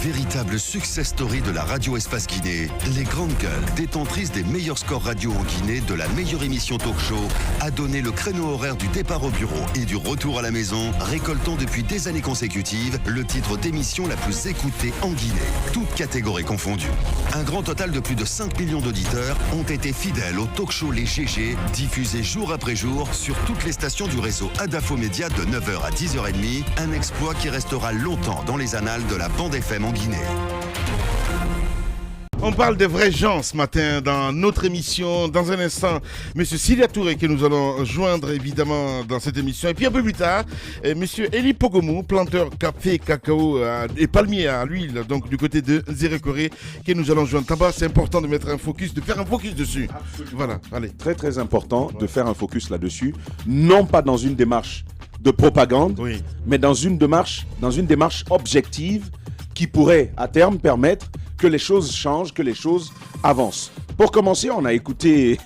Véritable success story de la radio Espace Guinée, les grandes gueules, détentrices des meilleurs scores radio en Guinée de la meilleure émission talk show, a donné le créneau horaire du départ au bureau et du retour à la maison, récoltant depuis des années consécutives le titre d'émission la plus écoutée en Guinée, toutes catégories confondues. Un grand total de plus de 5 millions d'auditeurs ont été fidèles au talk show Les GG, diffusé jour après jour sur toutes les stations du réseau Adafo Média de 9h à 10h30, un exploit qui restera longtemps dans les annales de la bande FM en Guinée. On parle de vrais gens ce matin dans notre émission. Dans un instant, M. Silia Touré que nous allons joindre évidemment dans cette émission. Et puis un peu plus tard, M. Eli Pogomou, planteur café, cacao et palmier à l'huile, donc du côté de Nzerekore, que nous allons joindre. Tabac, c'est important de mettre un focus, de faire un focus dessus. Absolument. Voilà, allez. Très très important de faire un focus là-dessus, non pas dans une démarche de propagande, mais dans une démarche objective qui pourrait à terme permettre que les choses changent, que les choses avancent. Pour commencer, on a écouté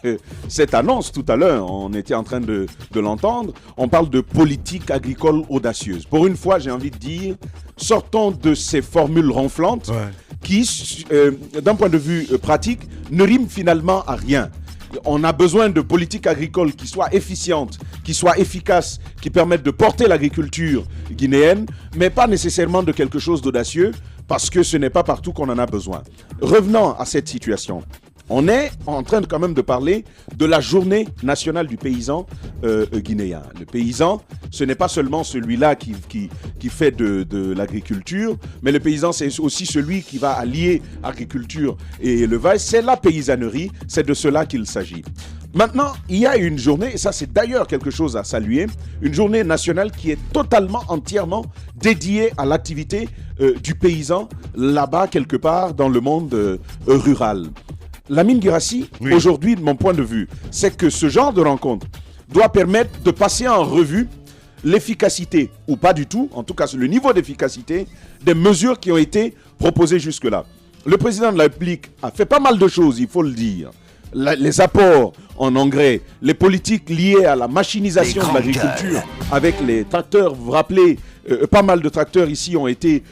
cette annonce tout à l'heure, on était en train de l'entendre, on parle de politique agricole audacieuse. Pour une fois, j'ai envie de dire, sortons de ces formules ronflantes qui, d'un point de vue pratique, ne riment finalement à rien. On a besoin de politiques agricoles qui soient efficientes, qui soient efficaces, qui permettent de porter l'agriculture guinéenne, mais pas nécessairement de quelque chose d'audacieux, parce que ce n'est pas partout qu'on en a besoin. Revenons à cette situation. On est en train quand même de parler de la journée nationale du paysan guinéen. Le paysan, ce n'est pas seulement celui-là qui fait de l'agriculture, mais le paysan, c'est aussi celui qui va allier agriculture et élevage. C'est la paysannerie, c'est de cela qu'il s'agit. Maintenant, il y a une journée, et ça c'est d'ailleurs quelque chose à saluer, une journée nationale qui est totalement, entièrement dédiée à l'activité du paysan, là-bas, quelque part, dans le monde rural. Lamine Guirassy, aujourd'hui, de mon point de vue, c'est que ce genre de rencontre doit permettre de passer en revue l'efficacité, ou pas du tout, en tout cas le niveau d'efficacité, des mesures qui ont été proposées jusque-là. Le président de la République a fait pas mal de choses, il faut le dire. Les apports en engrais, les politiques liées à la machinisation de l'agriculture avec les tracteurs, vous vous rappelez, pas mal de tracteurs ici ont été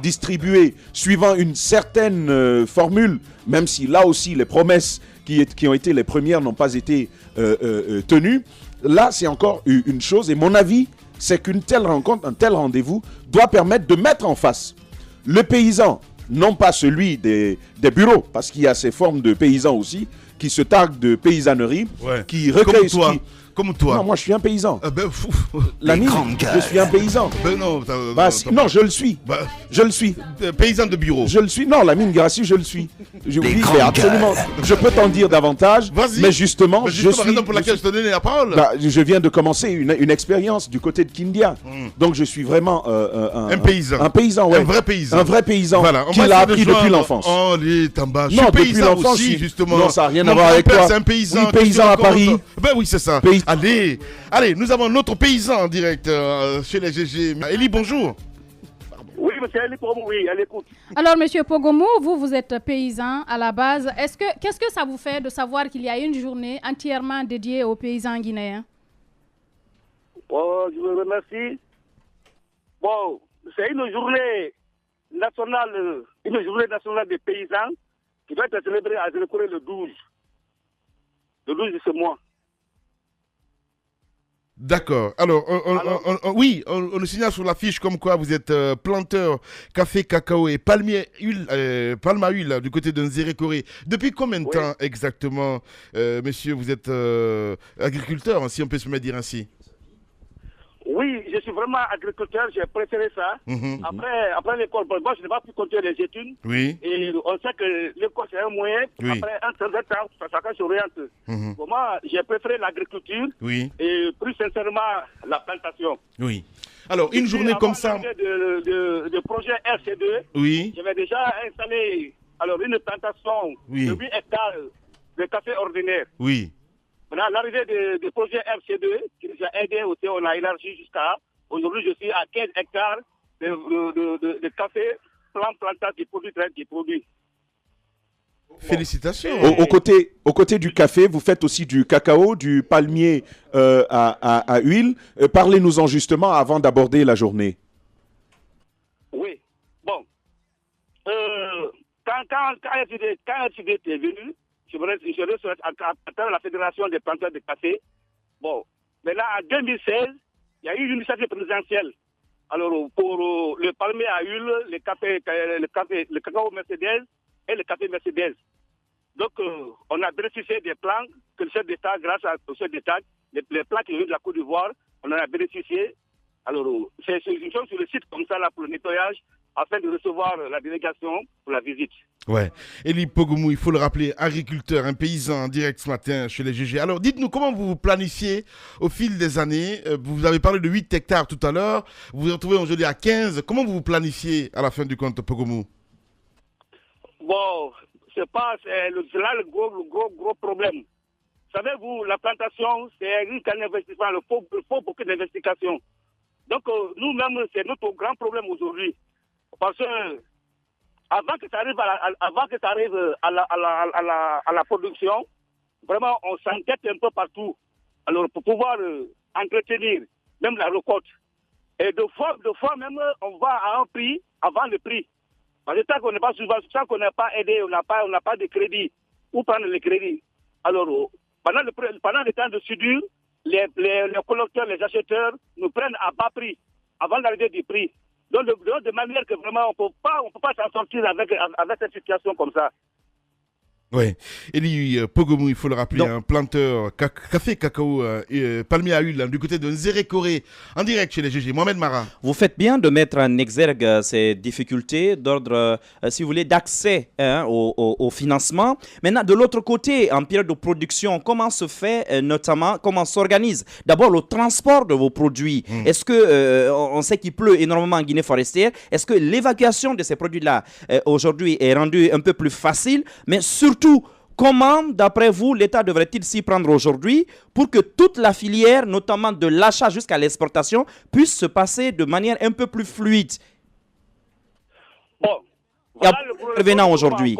distribués suivant une certaine formule, même si là aussi les promesses qui ont été les premières n'ont pas été tenues. Là, c'est encore une chose, et mon avis, c'est qu'une telle rencontre, un tel rendez-vous doit permettre de mettre en face le paysan, non pas celui des bureaux, parce qu'il y a ces formes de paysans aussi, qui se targuent de paysannerie, qui recueillent... Comme toi. Non, moi je suis un paysan. L'ami, je suis un paysan. Non, je le suis. Je le suis. Paysan de bureau. Je le suis. Non, Lamine Guirassy, je le suis. Oui, mais absolument. Je peux t'en dire davantage. Mais justement, je suis. Raison pour laquelle je te donne la parole. Je viens de commencer une expérience du côté de Kindia. Donc je suis vraiment un paysan. Un paysan, ouais. Un vrai paysan. Un vrai paysan. Voilà. Qui l'a appris depuis l'enfance. Oh, les Tamba. Non, depuis l'enfance aussi, justement. Non, ça n'a rien à voir avec toi. C'est un paysan. Oui, paysan à Paris. Ben oui, c'est ça. Allez, nous avons notre paysan en direct chez les GG. Eli, bonjour. Oui, monsieur Eli Pogomou, oui, elle écoute. Alors, monsieur Pogomou, vous êtes paysan à la base. Qu'est-ce que ça vous fait de savoir qu'il y a une journée entièrement dédiée aux paysans guinéens? Je vous remercie. Bon, c'est une journée nationale des paysans qui va être célébrée à Nzerekore le 12 de ce mois. D'accord. Alors, on nous signale sur la fiche comme quoi vous êtes planteur café, cacao et palmier palme à huile du côté de Nzerekore. Depuis combien de temps exactement, monsieur, vous êtes agriculteur, si on peut se me dire ainsi? Oui, je suis vraiment agriculteur, j'ai préféré ça. Après l'école, moi je n'ai pas pu continuer les études. Oui. Et on sait que l'école c'est un moyen. Après un certain temps, chacun s'oriente. Moi, j'ai préféré l'agriculture. Oui. Et plus sincèrement, la plantation. Oui. Alors, une journée comme ça. De projet RC2. Oui. J'avais déjà installé une plantation de 8 hectares de café ordinaire. Oui. Maintenant, l'arrivée du projet FC2, qui nous a aidé aussi, on a élargi jusqu'à... Aujourd'hui, je suis à 15 hectares de café, plantage qui produit. Félicitations. Au côté du café, vous faites aussi du cacao, du palmier à huile. Parlez-nous-en justement avant d'aborder la journée. Oui. Bon. quand RCD est venu, je reste à travers la Fédération des planteurs de café. Bon, mais là, en 2016, il y a eu une initiative présidentielle. Alors, pour le palmier à huile, le cacao Mercedes et le café Mercedes. Donc, on a bénéficié des plans que le chef d'État, grâce au chef d'État, les plans qui viennent de la Côte d'Ivoire, on en a bénéficié. Alors, c'est une chose sur le site comme ça, là, pour le nettoyage, afin de recevoir la délégation pour la visite. Ouais. Elie Pogomou, il faut le rappeler, agriculteur, un paysan en direct ce matin chez les GG. Alors, dites-nous comment vous vous planifiez au fil des années. Vous avez parlé de 8 hectares tout à l'heure. Vous vous retrouvez aujourd'hui à 15. Comment vous vous planifiez à la fin du compte, Pogomou? Bon, c'est là le gros problème. Savez-vous, la plantation, c'est un investissement. Il faut beaucoup d'investigation. Donc, nous-mêmes, c'est notre grand problème aujourd'hui. Parce que avant que ça arrive à la production, vraiment, on s'enquête un peu partout. Alors, pour pouvoir entretenir même la récolte. Et de fois même, on va à un prix avant le prix. Parce que tant qu'on n'est pas souvent, tant qu'on n'est pas aidé, on n'a pas de crédit. Où prendre le crédit? Alors, pendant le temps de soudure, les collecteurs, les acheteurs nous prennent à bas prix avant l'arrivée du prix. Donc, de manière que vraiment, on ne peut pas s'en sortir avec cette situation comme ça. Oui. Elie Pogomou, il faut le rappeler, un planteur café, cacao, palmier à huile du côté de Nzérékoré, en direct chez les GG. Mohamed Mara. Vous faites bien de mettre en exergue ces difficultés d'ordre, si vous voulez, d'accès au financement. Maintenant, de l'autre côté, en période de production, comment se fait notamment, comment s'organise d'abord le transport de vos produits? Est-ce que, on sait qu'il pleut énormément en Guinée forestière, est-ce que l'évacuation de ces produits-là aujourd'hui est rendue un peu plus facile? Mais surtout, comment, d'après vous, l'État devrait-il s'y prendre aujourd'hui pour que toute la filière, notamment de l'achat jusqu'à l'exportation, puisse se passer de manière un peu plus fluide? Bon, voilà le problème aujourd'hui.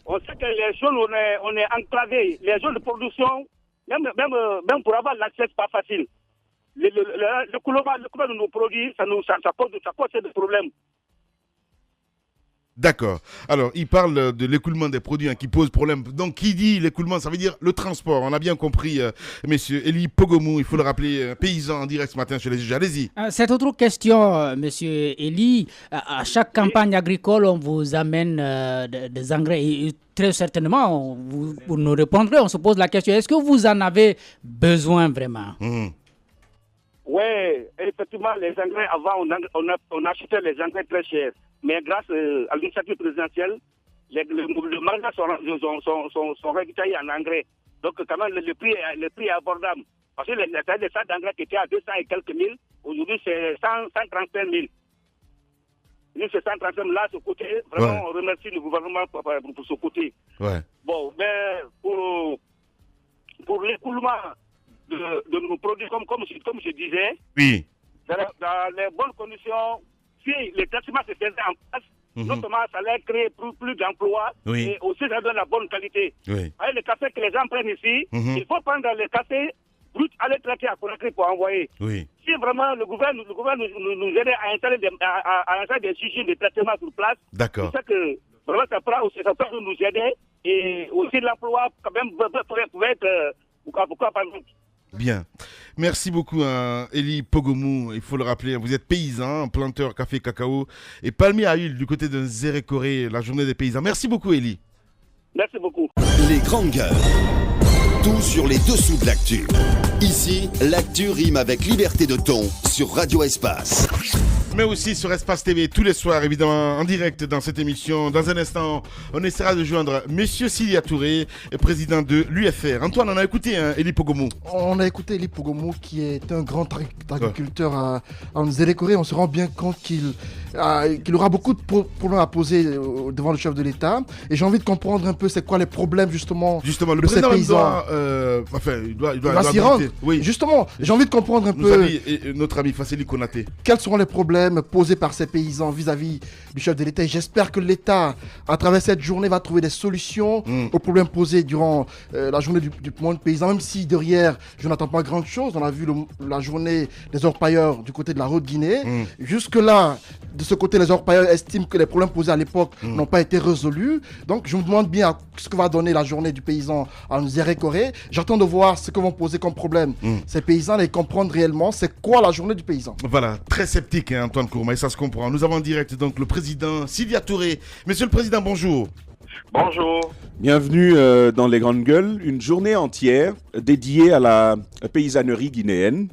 On sait que les zones, on est enclavés. Les zones de production, même pour avoir l'accès, c'est pas facile. Le couloir de nos produits, ça pose des problèmes. D'accord. Alors, il parle de l'écoulement des produits qui pose problème. Donc, qui dit l'écoulement, ça veut dire le transport. On a bien compris, messieurs. Elie Pogomou, il faut le rappeler, paysan en direct ce matin chez les juges. Allez-y. Cette autre question, monsieur Elie, à chaque campagne agricole, on vous amène des engrais. Et très certainement, vous nous répondrez. On se pose la question, est-ce que vous en avez besoin vraiment? Oui, effectivement, les engrais, avant, on achetait les engrais très chers. Mais grâce à l'initiative présidentielle, le marché sont ravitaillés en engrais. Donc, quand même, le prix est abordable. Parce que les sacs d'engrais qui étaient à 200 et quelques mille, aujourd'hui, c'est 135 000. Nous, c'est 135 000. Là, ce côté, vraiment, on remercie le gouvernement pour ce côté. Ouais. Bon, mais pour l'écoulement de nos produits, comme je disais, oui, dans les bonnes conditions, si les traitements se faisaient en place, non seulement ça allait créer plus d'emplois, et aussi ça donne la bonne qualité. Oui. Avec le café que les gens prennent ici, il faut prendre le café brut, aller traiter à Conakry pour envoyer. Oui. Si vraiment le gouvernement nous aide à installer des usines de traitement sur place, d'accord. C'est ça que vraiment ça peut nous aider, et aussi l'emploi quand même pouvait être pourquoi pas nous. Bien. Merci beaucoup, Elie Pogomou. Il faut le rappeler, vous êtes paysan, planteur café, cacao et palmier à huile du côté de Nzérékoré, la journée des paysans. Merci beaucoup, Elie. Merci beaucoup. Les grandes gueules. Tout sur les dessous de l'actu. Ici, l'actu rime avec liberté de ton sur Radio Espace. Mais aussi sur Espace TV tous les soirs, évidemment, en direct dans cette émission. Dans un instant, on essaiera de joindre Monsieur Silia Touré, président de l'UFR. Antoine, on a écouté Elie Pogomou. On a écouté Elie Pogomou, qui est un grand agriculteur en Nzérékoré. On se rend bien compte qu'il aura beaucoup de problèmes à poser devant le chef de l'État. Et j'ai envie de comprendre un peu c'est quoi les problèmes justement le de ces paysans. Il doit s'y rendre. Oui. Justement, j'ai envie de comprendre un peu notre ami Fassili Konaté. Quels seront les problèmes posés par ces paysans vis-à-vis du chef de l'État. Et j'espère que l'État, à travers cette journée, va trouver des solutions aux problèmes posés durant la journée du monde paysan, même si derrière, je n'attends pas grand-chose. On a vu la journée des orpailleurs du côté de la Haute-Guinée. Jusque-là, de ce côté, les orpailleurs estiment que les problèmes posés à l'époque n'ont pas été résolus. Donc, je me demande bien ce que va donner la journée du paysan en Nzérékoré. J'attends de voir ce que vont poser comme problème ces paysans et comprendre réellement c'est quoi la journée du paysan. Voilà, très sceptique, hein, Antoine Kourma, et ça se comprend. Nous avons en direct donc le président Sidia Touré. Monsieur le président, bonjour. Bonjour. Bienvenue dans Les Grandes Gueules, une journée entière dédiée à la paysannerie guinéenne.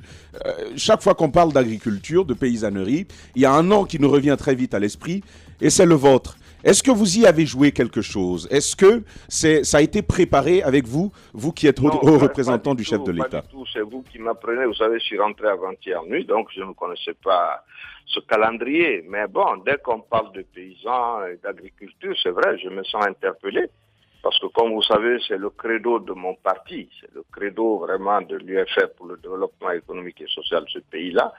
Chaque fois qu'on parle d'agriculture, de paysannerie, il y a un nom qui nous revient très vite à l'esprit, et c'est le vôtre. Est-ce que vous y avez joué quelque chose? Est-ce que ça a été préparé avec vous, vous qui êtes haut représentant du chef de l'État? Pas du tout, c'est vous qui m'apprenez. Vous savez, je suis rentré avant-hier nuit, donc je ne connaissais pas ce calendrier. Mais bon, dès qu'on parle de paysans et d'agriculture, c'est vrai, je me sens interpellé. Parce que comme vous savez, c'est le credo de mon parti, c'est le credo vraiment de l'UFR pour le développement économique et social de ce pays-là.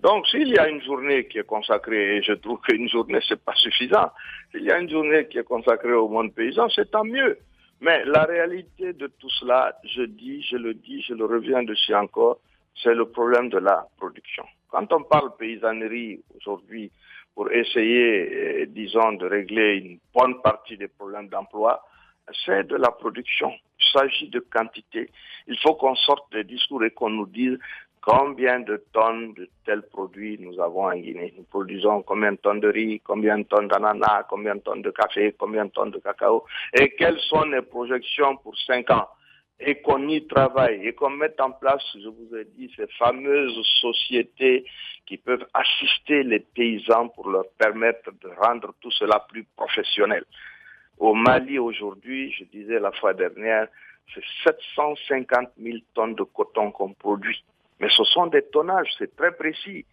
Donc, s'il y a une journée qui est consacrée, et je trouve qu'une journée, c'est pas suffisant, s'il y a une journée qui est consacrée au monde paysan, c'est tant mieux. Mais la réalité de tout cela, je le reviens dessus encore, c'est le problème de la production. Quand on parle paysannerie aujourd'hui, pour essayer, disons, de régler une bonne partie des problèmes d'emploi, c'est de la production. Il s'agit de quantité. Il faut qu'on sorte des discours et qu'on nous dise combien de tonnes de tels produits nous avons en Guinée. Nous produisons combien de tonnes de riz, combien de tonnes d'ananas, combien de tonnes de café, combien de tonnes de cacao, et quelles sont les projections pour 5 ans. Et qu'on y travaille, et qu'on mette en place, je vous ai dit, ces fameuses sociétés qui peuvent assister les paysans pour leur permettre de rendre tout cela plus professionnel. Au Mali, aujourd'hui, je disais la fois dernière, c'est 750 000 tonnes de coton qu'on produit. Mais ce sont des tonnages, c'est très précis.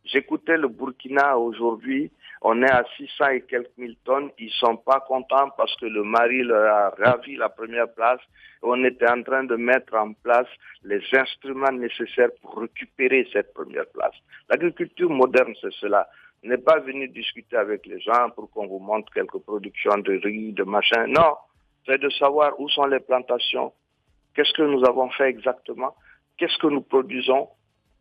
J'écoutais le Burkina aujourd'hui, on est à 600 et quelques mille tonnes. Ils sont pas contents parce que le Mali leur a ravi la première place. On était en train de mettre en place les instruments nécessaires pour récupérer cette première place. L'agriculture moderne, c'est cela. N'est pas venu discuter avec les gens pour qu'on vous montre quelques productions de riz, de machin. Non, c'est de savoir où sont les plantations, qu'est-ce que nous avons fait exactement, qu'est-ce que nous produisons,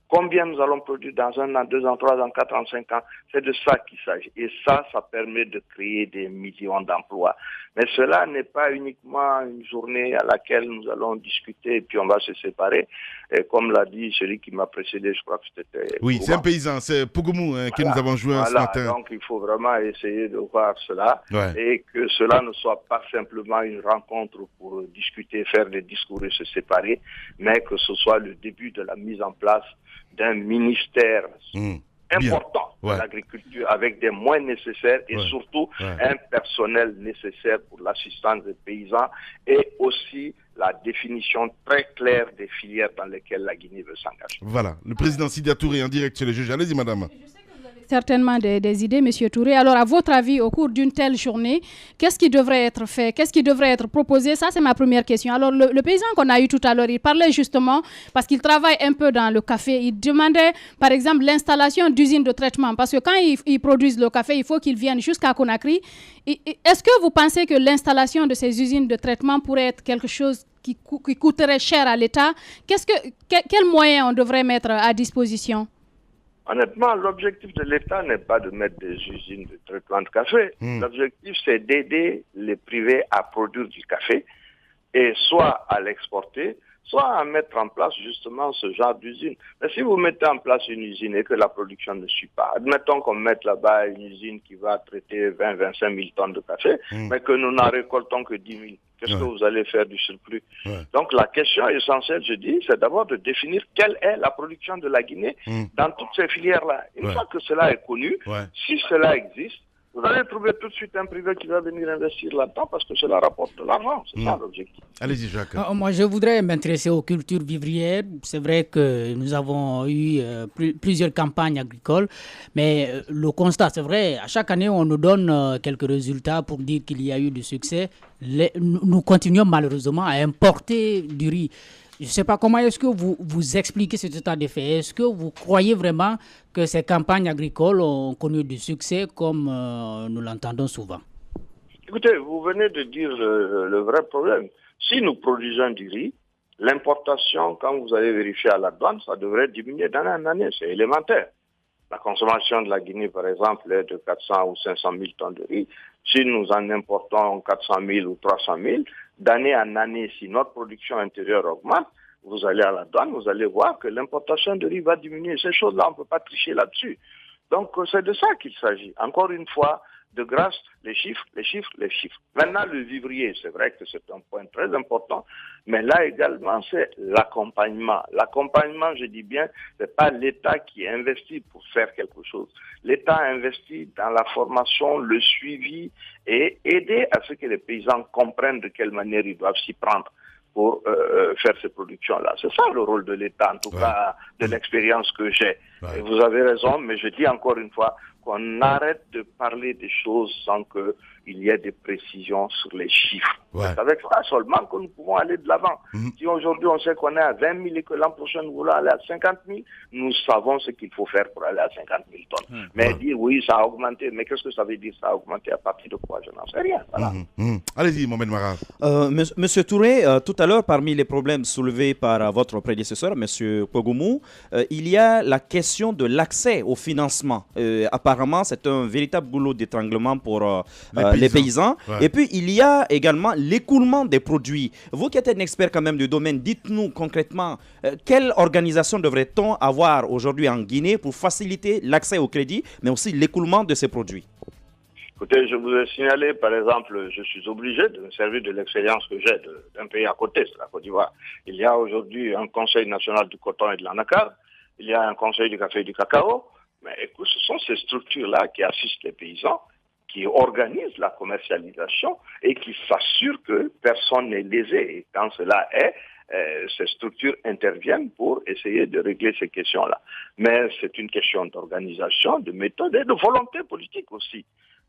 combien nous allons produire dans 1 an, 2 ans, 3 ans, 4 ans, 5 ans. C'est de ça qu'il s'agit. Et ça permet de créer des millions d'emplois. Mais cela n'est pas uniquement une journée à laquelle nous allons discuter et puis on va se séparer. Et comme l'a dit celui qui m'a précédé, je crois que c'était... Oui, c'est un paysan, c'est Pogomou que nous avons joué ce matin. Donc il faut vraiment essayer de voir cela et que cela ne soit pas simplement une rencontre pour discuter, faire des discours et se séparer, mais que ce soit le début de la mise en place d'un ministère important de l'agriculture avec des moyens nécessaires et surtout un personnel nécessaire pour l'assistance des paysans et aussi la définition très claire des filières dans lesquelles la Guinée veut s'engager. Voilà, le président Sidia Touré en direct chez les juges. Allez-y, madame. Certainement des idées, Monsieur Touré. Alors, à votre avis, au cours d'une telle journée, qu'est-ce qui devrait être fait? Qu'est-ce qui devrait être proposé? Ça, c'est ma première question. Alors, le paysan qu'on a eu tout à l'heure, il parlait justement, parce qu'il travaille un peu dans le café, il demandait, par exemple, l'installation d'usines de traitement. Parce que quand ils produisent le café, il faut qu'ils viennent jusqu'à Conakry. Est-ce que vous pensez que l'installation de ces usines de traitement pourrait être quelque chose qui coûterait cher à l'État? Quels moyens on devrait mettre à disposition? Honnêtement, l'objectif de l'État n'est pas de mettre des usines de traitement de café. L'objectif, c'est d'aider les privés à produire du café et soit à l'exporter, soit à mettre en place justement ce genre d'usine. Mais si vous mettez en place une usine et que la production ne suit pas, admettons qu'on mette là-bas une usine qui va traiter 20-25 000 tonnes de café, mais que nous n'en récoltons que 10 000. Qu'est-ce que vous allez faire du surplus? Donc la question essentielle, je dis, c'est d'abord de définir quelle est la production de la Guinée dans toutes ces filières-là. Une fois que cela est connu, si cela existe, vous allez trouver tout de suite un privé qui va venir investir là-dedans parce que cela rapporte de l'argent. C'est ça l'objectif. Allez-y, Jacques. Moi, je voudrais m'intéresser aux cultures vivrières. C'est vrai que nous avons eu plusieurs campagnes agricoles, mais le constat, c'est vrai, à chaque année, on nous donne quelques résultats pour dire qu'il y a eu du succès. Nous continuons malheureusement à importer du riz. Je ne sais pas comment est-ce que vous expliquez cet état de fait. Est-ce que vous croyez vraiment que ces campagnes agricoles ont connu du succès comme nous l'entendons souvent? Écoutez, vous venez de dire le vrai problème. Si nous produisons du riz, l'importation, quand vous allez vérifier à la douane, ça devrait diminuer d'année en année. C'est élémentaire. La consommation de la Guinée, par exemple, est de 400 ou 500 000 tonnes de riz. Si nous en importons 400 000 ou 300 000, d'année en année, si notre production intérieure augmente, vous allez à la douane, vous allez voir que l'importation de riz va diminuer. Ces choses-là, on ne peut pas tricher là-dessus. Donc, c'est de ça qu'il s'agit. Encore une fois, de grâce, les chiffres, les chiffres, les chiffres. Maintenant, le vivrier, c'est vrai que c'est un point très important, mais là également, c'est l'accompagnement. L'accompagnement, je dis bien, c'est pas l'État qui investit pour faire quelque chose. L'État investit dans la formation, le suivi et aider à ce que les paysans comprennent de quelle manière ils doivent s'y prendre pour faire ces productions-là. C'est ça le rôle de l'État, en tout cas de l'expérience que j'ai. Et vous avez raison, mais je dis encore une fois qu'on arrête de parler des choses sans qu'il y ait des précisions sur les chiffres. C'est avec ça seulement que nous pouvons aller de l'avant. Si aujourd'hui on sait qu'on est à 20 000 et que l'an prochain nous voulons aller à 50 000, nous savons ce qu'il faut faire pour aller à 50 000 tonnes. Mais dire oui, ça a augmenté, mais qu'est-ce que ça veut dire ça a augmenté à partir de quoi? Je n'en sais rien. Voilà. Allez-y, Mohamed Mara. Monsieur Touré, tout à l'heure, parmi les problèmes soulevés par votre prédécesseur, Monsieur Pogoumou, il y a la question de l'accès au financement. Apparemment, c'est un véritable goulot d'étranglement pour les paysans. Et puis, il y a également l'écoulement des produits. Vous qui êtes un expert quand même du domaine, dites-nous concrètement, quelle organisation devrait-on avoir aujourd'hui en Guinée pour faciliter l'accès au crédit, mais aussi l'écoulement de ces produits? Écoutez, je vous ai signalé, par exemple, je suis obligé de me servir de l'expérience que j'ai d'un pays à côté, c'est la Côte d'Ivoire. Il y a aujourd'hui un Conseil national du coton et de l'anacarde, il y a un Conseil du café et du cacao, mais écoute, ce sont ces structures-là qui assistent les paysans, qui organisent la commercialisation et qui s'assurent que personne n'est lésé. Et quand cela est, ces structures interviennent pour essayer de régler ces questions-là. Mais c'est une question d'organisation, de méthode et de volonté politique aussi.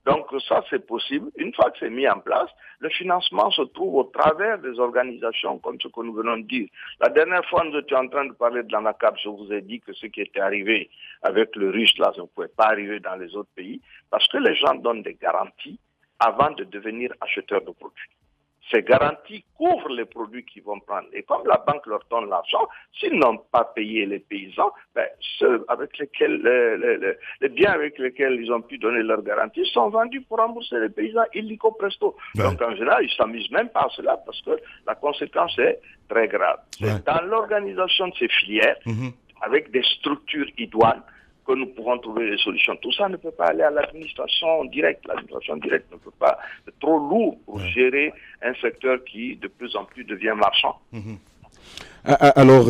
Donc ça, c'est possible. Une fois que c'est mis en place, le financement se trouve au travers des organisations comme ce que nous venons de dire. La dernière fois, nous étions en train de parler de l'ANACAP. Je vous ai dit que ce qui était arrivé avec le russe, là, ça ne pouvait pas arriver dans les autres pays parce que les gens donnent des garanties avant de devenir acheteurs de produits. Ces garanties couvrent les produits qu'ils vont prendre. Et comme la banque leur donne l'argent, s'ils n'ont pas payé les paysans, ceux avec lesquels, les biens avec lesquels ils ont pu donner leurs garanties sont vendus pour rembourser les paysans illico presto. Donc en général, ils ne s'amusent même pas à cela parce que la conséquence est très grave. C'est dans l'organisation de ces filières, avec des structures idoines, que nous pourrons trouver des solutions. Tout ça ne peut pas aller à l'administration directe. L'administration directe ne peut pas. C'est trop lourd pour gérer un secteur qui de plus en plus devient marchand. Alors,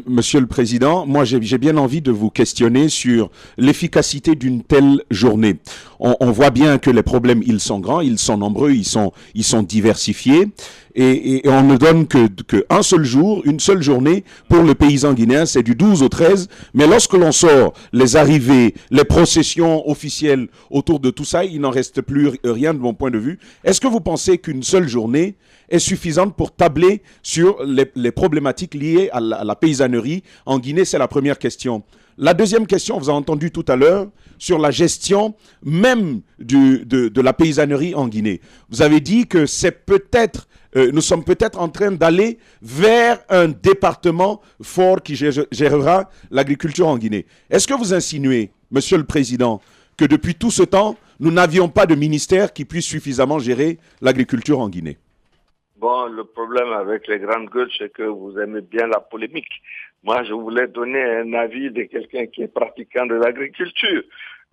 Monsieur le Président, moi j'ai bien envie de vous questionner sur l'efficacité d'une telle journée. On voit bien que les problèmes, ils sont grands, ils sont nombreux, ils sont diversifiés. Et on ne donne que un seul jour, une seule journée pour le paysan guinéen, c'est du 12 au 13. Mais lorsque l'on sort les arrivées, les processions officielles autour de tout ça, il n'en reste plus rien de mon point de vue. Est-ce que vous pensez qu'une seule journée est suffisante pour tabler sur les problématiques liées à la paysannerie en Guinée? C'est la première question. La deuxième question, vous avez entendu tout à l'heure, sur la gestion même de la paysannerie en Guinée. Vous avez dit que c'est peut-être, nous sommes peut-être en train d'aller vers un département fort qui gérera l'agriculture en Guinée. Est-ce que vous insinuez, Monsieur le Président, que depuis tout ce temps, nous n'avions pas de ministère qui puisse suffisamment gérer l'agriculture en Guinée? Bon, le problème avec les grandes gueules, c'est que vous aimez bien la polémique. Moi, je voulais donner un avis de quelqu'un qui est pratiquant de l'agriculture.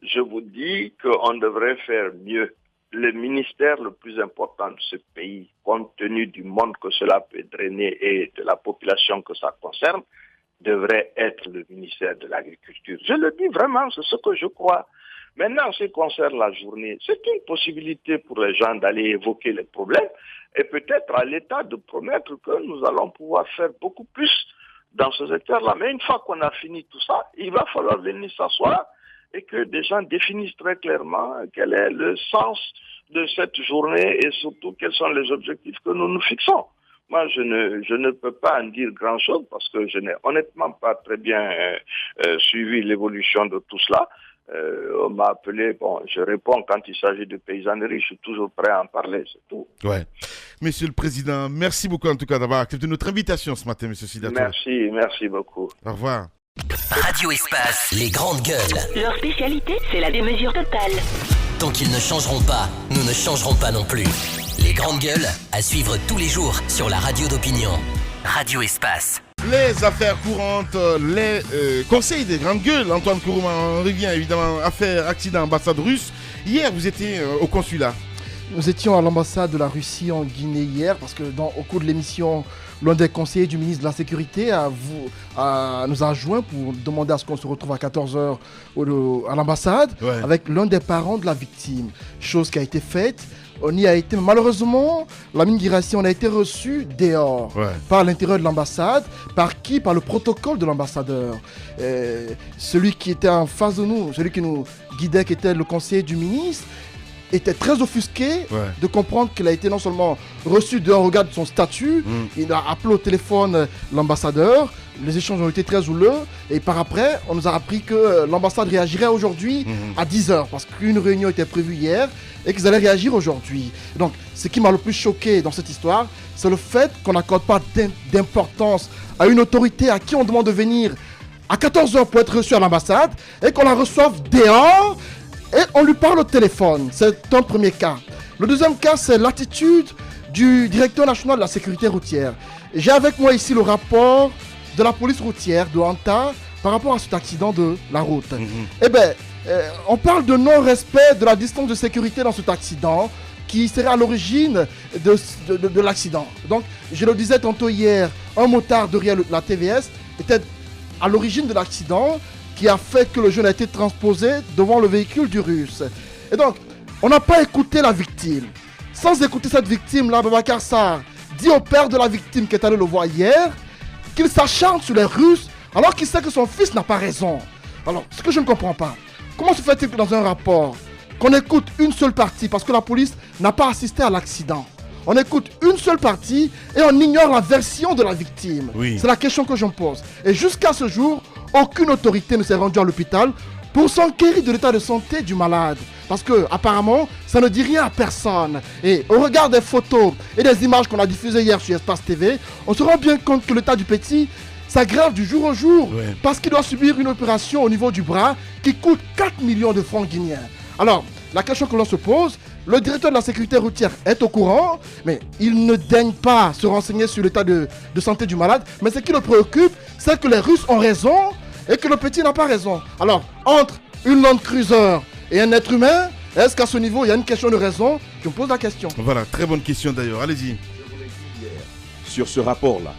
Je vous dis qu'on devrait faire mieux. Le ministère le plus important de ce pays, compte tenu du monde que cela peut drainer et de la population que ça concerne, devrait être le ministère de l'Agriculture. Je le dis vraiment, c'est ce que je crois. Maintenant, en ce qui concerne la journée, c'est une possibilité pour les gens d'aller évoquer les problèmes et peut-être à l'État de promettre que nous allons pouvoir faire beaucoup plus dans ce secteur-là. Mais une fois qu'on a fini tout ça, il va falloir venir s'asseoir et que des gens définissent très clairement quel est le sens de cette journée et surtout quels sont les objectifs que nous nous fixons. Moi, je ne peux pas en dire grand-chose parce que je n'ai honnêtement pas très bien suivi l'évolution de tout cela. On m'a appelé, bon, je réponds quand il s'agit de paysannerie, je suis toujours prêt à en parler, c'est tout. Ouais. Monsieur le Président, merci beaucoup en tout cas d'avoir accepté notre invitation ce matin, Monsieur Sida Touré. Merci beaucoup. Au revoir. Radio Espace, les grandes gueules. Leur spécialité, c'est la démesure totale. Tant qu'ils ne changeront pas, nous ne changerons pas non plus. Les grandes gueules, à suivre tous les jours sur la radio d'opinion. Radio Espace. Les affaires courantes, les conseils des grandes gueules. Antoine Kourouma, on revient évidemment affaire accident ambassade russe. Hier, vous étiez au consulat. Nous étions à l'ambassade de la Russie en Guinée hier parce que au cours de l'émission, l'un des conseillers du ministre de la Sécurité nous a joint pour demander à ce qu'on se retrouve à 14h à l'ambassade avec l'un des parents de la victime. Chose qui a été faite. On y a été, malheureusement, la Girassi, on a été reçu dehors par l'intérieur de l'ambassade. Par qui? Par le protocole de l'ambassadeur. Celui qui était en face de nous, celui qui nous guidait, qui était le conseiller du ministre, était très offusqué de comprendre qu'il a été non seulement reçu dehors au regard de son statut, il a appelé au téléphone l'ambassadeur, les échanges ont été très houleux, et par après, on nous a appris que l'ambassade réagirait aujourd'hui à 10h, parce qu'une réunion était prévue hier, et qu'ils allaient réagir aujourd'hui. Donc, ce qui m'a le plus choqué dans cette histoire, c'est le fait qu'on n'accorde pas d'importance à une autorité à qui on demande de venir à 14h pour être reçu à l'ambassade, et qu'on la reçoive dehors, et on lui parle au téléphone. C'est un premier cas. Le deuxième cas, c'est l'attitude du directeur national de la sécurité routière. J'ai avec moi ici le rapport de la police routière de Anta par rapport à cet accident de la route. Eh bien, on parle de non-respect de la distance de sécurité dans cet accident qui serait à l'origine de l'accident. Donc, je le disais tantôt hier, un motard derrière la TVS était à l'origine de l'accident qui a fait que le jeune a été transposé devant le véhicule du Russe. Et donc, on n'a pas écouté la victime. Sans écouter cette victime-là, Babacar Sarr dit au père de la victime qui est allé le voir hier qu'il s'acharne sur les Russes alors qu'il sait que son fils n'a pas raison. Alors, ce que je ne comprends pas, comment se fait-il que dans un rapport, qu'on écoute une seule partie parce que la police n'a pas assisté à l'accident? On écoute une seule partie et on ignore la version de la victime. C'est la question que je me pose. Et jusqu'à ce jour, aucune autorité ne s'est rendue à l'hôpital pour s'enquérir de l'état de santé du malade. Parce que, apparemment, ça ne dit rien à personne. Et au regard des photos et des images qu'on a diffusées hier sur Espace TV, on se rend bien compte que l'état du petit s'aggrave du jour au jour. Parce qu'il doit subir une opération au niveau du bras qui coûte 4 millions de francs guinéens. Alors, la question que l'on se pose, le directeur de la sécurité routière est au courant, mais il ne daigne pas se renseigner sur l'état de santé du malade. Mais ce qui le préoccupe, c'est que les Russes ont raison et que le petit n'a pas raison. Alors, entre une Land Cruiser et un être humain, est-ce qu'à ce niveau, il y a une question de raison? Je me pose la question. Voilà, très bonne question d'ailleurs. Allez-y. Sur ce rapport-là,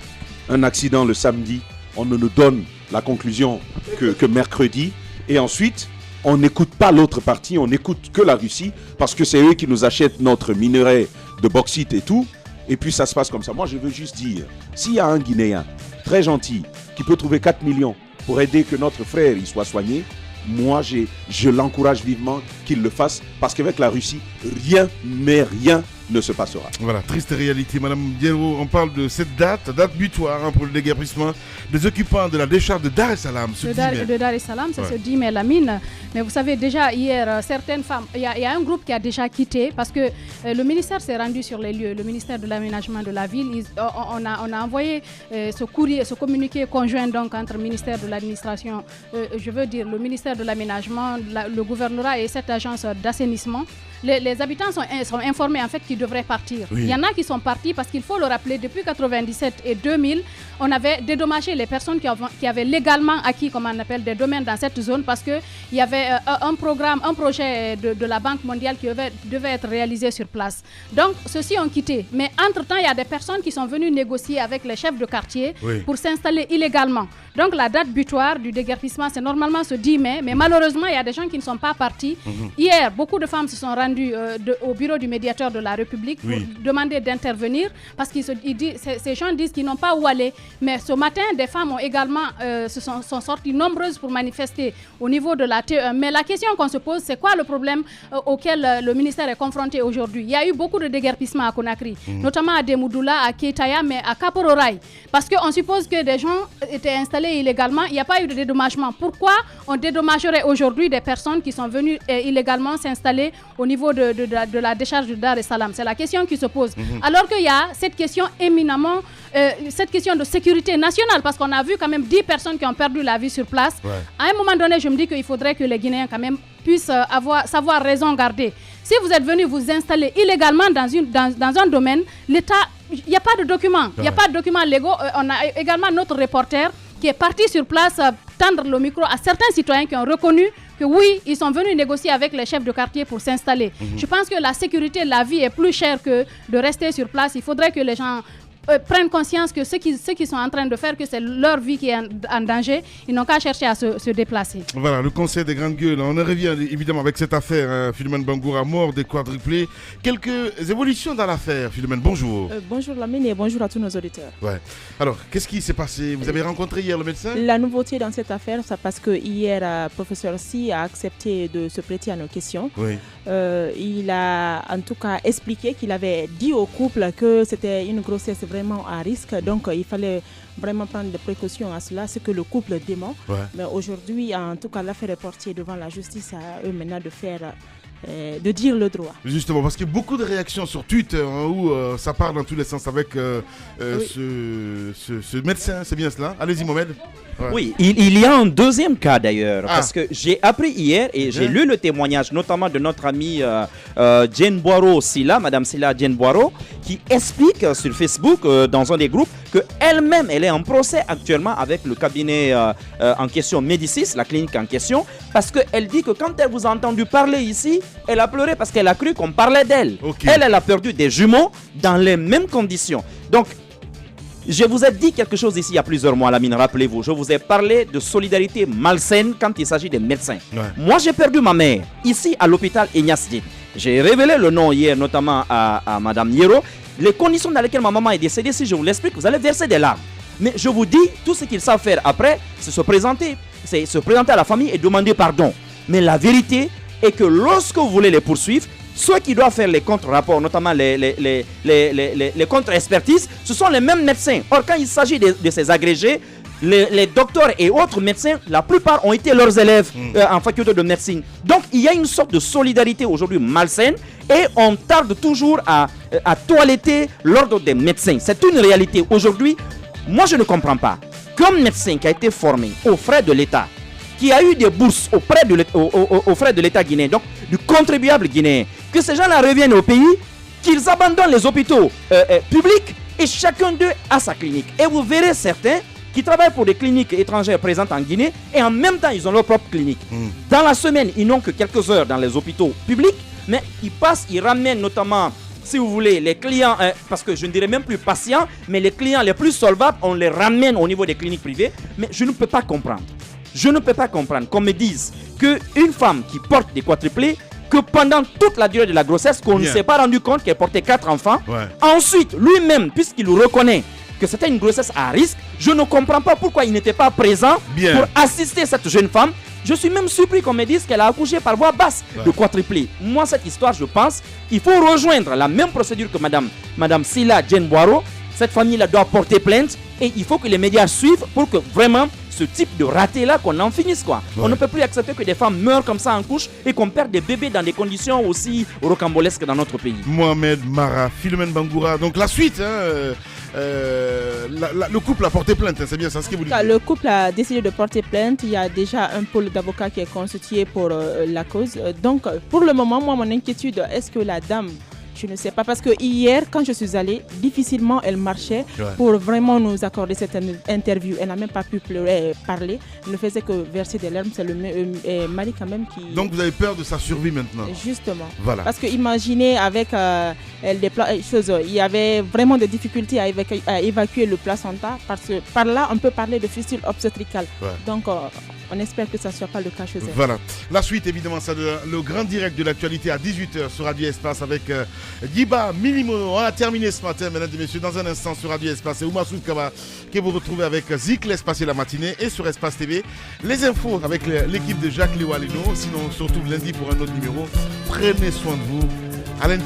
un accident le samedi, on ne nous donne la conclusion que mercredi. Et ensuite, on n'écoute pas l'autre partie, on n'écoute que la Russie, parce que c'est eux qui nous achètent notre minerai de bauxite et tout. Et puis ça se passe comme ça. Moi, je veux juste dire, s'il y a un Guinéen très gentil qui peut trouver 4 millions pour aider que notre frère il soit soigné, moi, je l'encourage vivement qu'il le fasse, parce qu'avec la Russie, rien, mais rien ne se passera. Voilà, triste réalité. Madame Diallo, on parle de cette date butoir pour le déguerpissement des occupants de la décharge de Dar es Salaam. De Dar es Salaam, c'est ce 10 mai, la mine. Mais vous savez, déjà hier, certaines femmes, il y a un groupe qui a déjà quitté parce que le ministère s'est rendu sur les lieux, le ministère de l'aménagement de la ville. On a envoyé ce courrier, ce communiqué conjoint donc entre le ministère de l'administration, je veux dire le ministère de l'aménagement, le gouvernorat et cette agence d'assainissement. Les habitants sont informés en fait qu'ils devraient partir. Il y en a qui sont partis parce qu'il faut le rappeler, depuis 1997 et 2000, on avait dédommagé les personnes qui avaient légalement acquis, comme on appelle, des domaines dans cette zone parce qu'il y avait un projet de la Banque mondiale qui devait être réalisé sur place. Donc, ceux-ci ont quitté. Mais entre-temps, il y a des personnes qui sont venues négocier avec les chefs de quartier pour s'installer illégalement. Donc, la date butoir du déguerpissement, c'est normalement ce 10 mai, mais malheureusement, il y a des gens qui ne sont pas partis. Hier, beaucoup de femmes se sont rendues au bureau du médiateur de la République pour demander d'intervenir parce que ces gens disent qu'ils n'ont pas où aller. Mais ce matin, des femmes ont également sont sorties nombreuses pour manifester au niveau de la TE1. Mais la question qu'on se pose, c'est quoi le problème auquel le ministère est confronté aujourd'hui? Il y a eu beaucoup de déguerpissements à Conakry, notamment à Demoudoula, à Keitaya, mais à Kapororaï. Parce qu'on suppose que des gens étaient installés illégalement, il n'y a pas eu de dédommagement. Pourquoi on dédommagerait aujourd'hui des personnes qui sont venues illégalement s'installer au niveau niveau de la décharge de Dar es Salaam. C'est la question qui se pose. Alors qu'il y a cette question éminemment, cette question de sécurité nationale, parce qu'on a vu quand même 10 personnes qui ont perdu la vie sur place. À un moment donné, je me dis qu'il faudrait que les Guinéens quand même puissent savoir raison garder. Si vous êtes venu vous installer illégalement dans un domaine, l'État, il n'y a pas de documents. Il n'y a pas de documents légaux. On a également notre reporter qui est parti sur place tendre le micro à certains citoyens qui ont reconnu que oui, ils sont venus négocier avec les chefs de quartier pour s'installer. Je pense que la sécurité, la vie est plus chère que de rester sur place. Il faudrait que les gens prennent conscience que ce qu'ils sont en train de faire, que c'est leur vie qui est en danger. Ils n'ont qu'à chercher à se déplacer. Voilà, le conseil des grandes gueules. On en revient évidemment avec cette affaire, Philomène Bangoura, mort des quadruplés. Quelques évolutions dans l'affaire, Philomène, bonjour. Bonjour Lamine et bonjour à tous nos auditeurs. Ouais. Alors, qu'est-ce qui s'est passé? Vous avez rencontré hier le médecin? La nouveauté dans cette affaire, c'est parce que hier, professeur Si a accepté de se prêter à nos questions. Oui. Il a en tout cas expliqué qu'il avait dit au couple que c'était une grossesse vraiment à risque, donc il fallait vraiment prendre des précautions à cela, ce que le couple dément. Mais aujourd'hui, en tout cas, l'affaire est portée devant la justice, à eux maintenant de faire, de dire le droit. Justement, parce qu'il y a beaucoup de réactions sur Twitter où ça part dans tous les sens avec ce médecin, c'est bien cela? Allez-y Mohamed. Oui, il y a un deuxième cas d'ailleurs, parce que j'ai appris hier et j'ai lu le témoignage notamment de notre amie Jane Boiro Silla, Madame Silla Jane Boiro, qui explique sur Facebook dans un des groupes qu'elle-même, elle est en procès actuellement avec le cabinet en question Médicis, la clinique en question, parce qu'elle dit que quand elle vous a entendu parler ici, elle a pleuré parce qu'elle a cru qu'on parlait d'elle. Elle a perdu des jumeaux dans les mêmes conditions. Donc, je vous ai dit quelque chose ici il y a plusieurs mois, Lamine, rappelez-vous. Je vous ai parlé de solidarité malsaine quand il s'agit des médecins. Moi, j'ai perdu ma mère ici à l'hôpital Ignace-Diène. J'ai révélé le nom hier, notamment à Madame Niero. Les conditions dans lesquelles ma maman est décédée, si je vous l'explique, vous allez verser des larmes. Mais je vous dis, tout ce qu'ils savent faire après, c'est se présenter à la famille et demander pardon. Mais la vérité est que lorsque vous voulez les poursuivre, ceux qui doivent faire les contre-rapports, notamment les contre-expertises, ce sont les mêmes médecins. Or, quand il s'agit de ces agrégés, les docteurs et autres médecins, la plupart ont été leurs élèves en faculté de médecine. Donc, il y a une sorte de solidarité aujourd'hui malsaine et on tarde toujours à toiletter l'ordre des médecins. C'est une réalité. Aujourd'hui, moi, je ne comprends pas. Comme médecin qui a été formé aux frais de l'État, qui a eu des bourses aux frais de l'État guinéen, donc du contribuable guinéen, que ces gens-là reviennent au pays, qu'ils abandonnent les hôpitaux publics et chacun d'eux a sa clinique. Et vous verrez certains qui travaillent pour des cliniques étrangères présentes en Guinée et en même temps ils ont leur propre clinique. Dans la semaine, ils n'ont que quelques heures dans les hôpitaux publics, mais ils ramènent notamment, si vous voulez, les clients, parce que je ne dirais même plus patients, mais les clients les plus solvables, on les ramène au niveau des cliniques privées. Mais je ne peux pas comprendre. Je ne peux pas comprendre qu'on me dise qu'une femme qui porte des quadruplés, que pendant toute la durée de la grossesse, qu'on ne s'est pas rendu compte qu'elle portait 4 enfants. Ensuite, lui-même, puisqu'il reconnaît que c'était une grossesse à risque, je ne comprends pas pourquoi il n'était pas présent pour assister cette jeune femme. Je suis même surpris qu'on me dise qu'elle a accouché par voie basse de quadruplé. Moi, cette histoire, je pense, il faut rejoindre la même procédure que Madame Silla Jane Boiro. Cette famille-là doit porter plainte et il faut que les médias suivent pour que vraiment ce type de raté-là, qu'on en finisse quoi. On ne peut plus accepter que des femmes meurent comme ça en couche et qu'on perde des bébés dans des conditions aussi rocambolesques dans notre pays. Mohamed Mara, Philomène Bangoura, donc la suite, le couple a porté plainte, c'est bien ça ce que vous dites? Le couple a décidé de porter plainte, il y a déjà un pôle d'avocats qui est constitué pour la cause. Donc pour le moment, moi mon inquiétude, est-ce que la dame, je ne sais pas, parce que hier, quand je suis allée, difficilement elle marchait pour vraiment nous accorder cette interview. Elle n'a même pas pu parler. Elle ne faisait que verser des larmes. C'est le mari quand même qui... Donc vous avez peur de sa survie maintenant? Justement. Voilà. Parce que imaginez avec il y avait vraiment des difficultés à évacuer le placenta, parce que par là, on peut parler de fistule obstétricale. Donc, on espère que ça ne soit pas le cas chez elle. Voilà. La suite, évidemment, c'est le grand direct de l'actualité à 18h sur Radio Espace avec Guiba Milimono. On a terminé ce matin, mesdames et messieurs. Dans un instant sur Radio Espace, c'est Oumar Soukaba que vous retrouvez avec Zik, l'Espace et la matinée, et sur Espace TV. Les infos avec l'équipe de Jacques Léo Aleno. Sinon, on se retrouve lundi pour un autre numéro. Prenez soin de vous. À lundi.